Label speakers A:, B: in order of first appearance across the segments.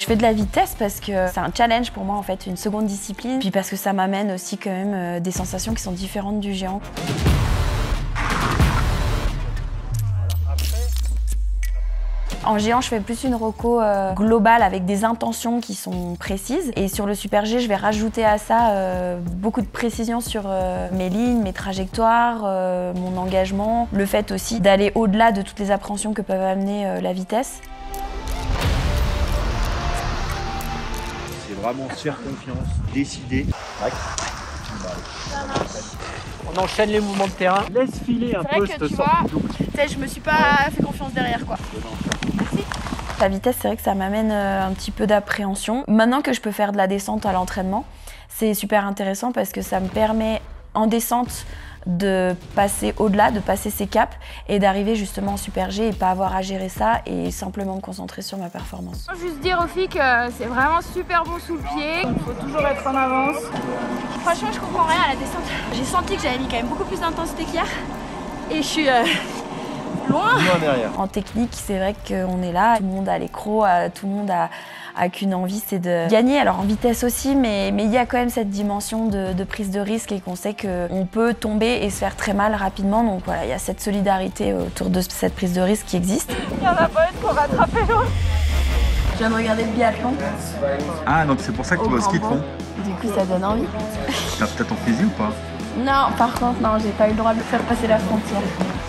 A: Je fais de la vitesse parce que c'est un challenge pour moi en fait, une seconde discipline. Puis parce que ça m'amène aussi quand même des sensations qui sont différentes du géant. En géant, je fais plus une reco globale avec des intentions qui sont précises. Et sur le Super G, je vais rajouter à ça beaucoup de précision sur mes lignes, mes trajectoires, mon engagement. Le fait aussi d'aller au-delà de toutes les appréhensions que peuvent amener la vitesse.
B: C'est vraiment se faire confiance, décider.
C: On enchaîne les mouvements de terrain.
B: Laisse filer un peu cette sorte de
A: Je me suis pas fait confiance derrière quoi. Merci. La vitesse, c'est vrai que ça m'amène un petit peu d'appréhension. Maintenant que je peux faire de la descente à l'entraînement, c'est super intéressant parce que ça me permet en descente de passer au-delà, de passer ces caps et d'arriver justement en Super G et pas avoir à gérer ça et simplement me concentrer sur ma performance.
D: Juste dire aux filles que c'est vraiment super bon sous le pied. Il faut toujours être en avance. Franchement, je comprends rien à la descente. J'ai senti que j'avais mis quand même beaucoup plus d'intensité qu'hier et je suis loin
B: derrière.
A: En technique, c'est vrai qu'on est là, tout le monde a l'écro, tout le monde a qu'une envie, c'est de gagner. Alors en vitesse aussi, mais il y a quand même cette dimension de prise de risque et qu'on sait qu'on peut tomber et se faire très mal rapidement. Donc voilà, il y a cette solidarité autour de cette prise de risque qui existe.
D: Il y en a pas une pour rattraper l'autre.
A: Je viens de regarder le biathlon.
B: Ah, donc c'est pour ça que tu vas au ski de fond.
A: Du coup, ça donne envie.
B: T'as peut-être en physique ou pas?
A: Non, par contre, non, j'ai pas eu le droit de faire passer la frontière.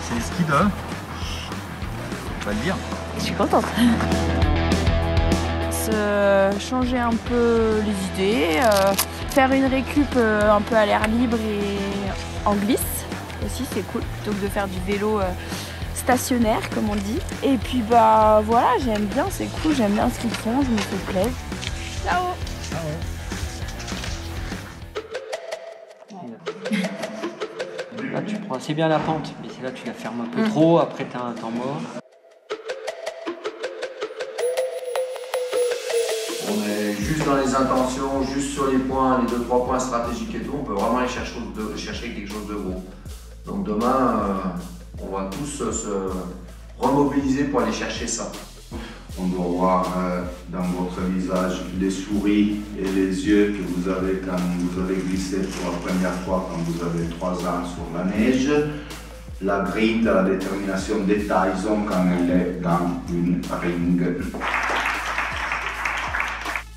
B: C'est le ski de... On va le dire.
A: Je suis contente. Changer un peu les idées, faire une récup un peu à l'air libre et en glisse aussi, c'est cool, plutôt que de faire du vélo stationnaire comme on dit. Et puis bah voilà, j'aime bien, c'est cool, j'aime bien ce qu'ils font, je me fais plaisir.
D: Ciao.
C: Là, tu prends assez bien la pente, mais c'est là tu la fermes un peu trop, après tu as un temps mort.
E: On est juste dans les intentions, juste sur les points, les 2-3 points stratégiques et tout, on peut vraiment aller chercher quelque chose de gros. Donc demain, on va tous se remobiliser pour aller chercher ça.
F: On doit voir dans votre visage les souris et les yeux que vous avez quand vous avez glissé pour la première fois quand vous avez 3 ans sur la neige. La grinta, la détermination de Tyson quand elle est dans une ring.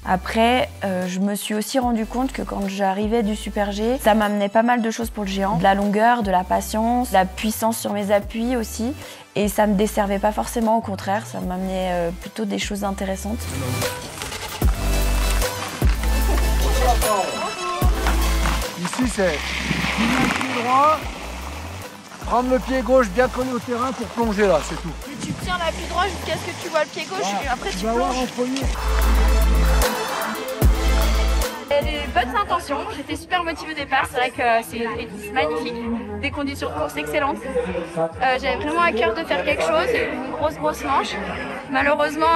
A: Après, je me suis aussi rendu compte que quand j'arrivais du Super G, ça m'amenait pas mal de choses pour le géant. De la longueur, de la patience, de la puissance sur mes appuis aussi. Et ça me desservait pas forcément, au contraire, ça m'amenait plutôt des choses intéressantes.
B: Ici, c'est le pied droit, prendre le pied gauche bien collé au terrain pour plonger là, c'est tout.
D: Et tu tiens l'appui droit jusqu'à ce que tu vois le pied gauche et après tu
B: vas voir en
D: plonges.
B: premier.
D: Des bonnes intentions, j'étais super motivée au départ, c'est vrai que c'est magnifique, des conditions de course excellentes. J'avais vraiment à cœur de faire quelque chose, une grosse manche. Malheureusement,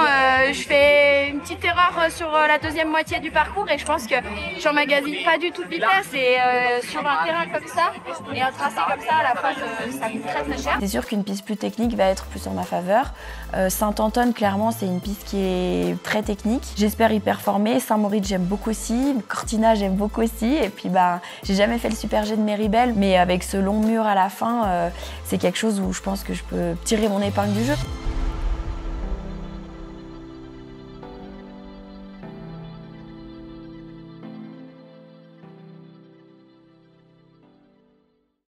D: je fais une petite erreur sur la deuxième moitié du parcours et je pense que j'emmagasine pas du tout de vitesse et sur un terrain comme ça et un tracé comme ça, à la fois ça coûte très cher.
A: C'est sûr qu'une piste plus technique va être plus en ma faveur. Saint-Anton, clairement, c'est une piste qui est très technique. J'espère y performer. Saint-Moritz, j'aime beaucoup aussi. Cortina, j'aime beaucoup aussi. Et puis, j'ai jamais fait le Super G de Méribel, mais avec ce long mur à la fin, c'est quelque chose où je pense que je peux tirer mon épingle du jeu.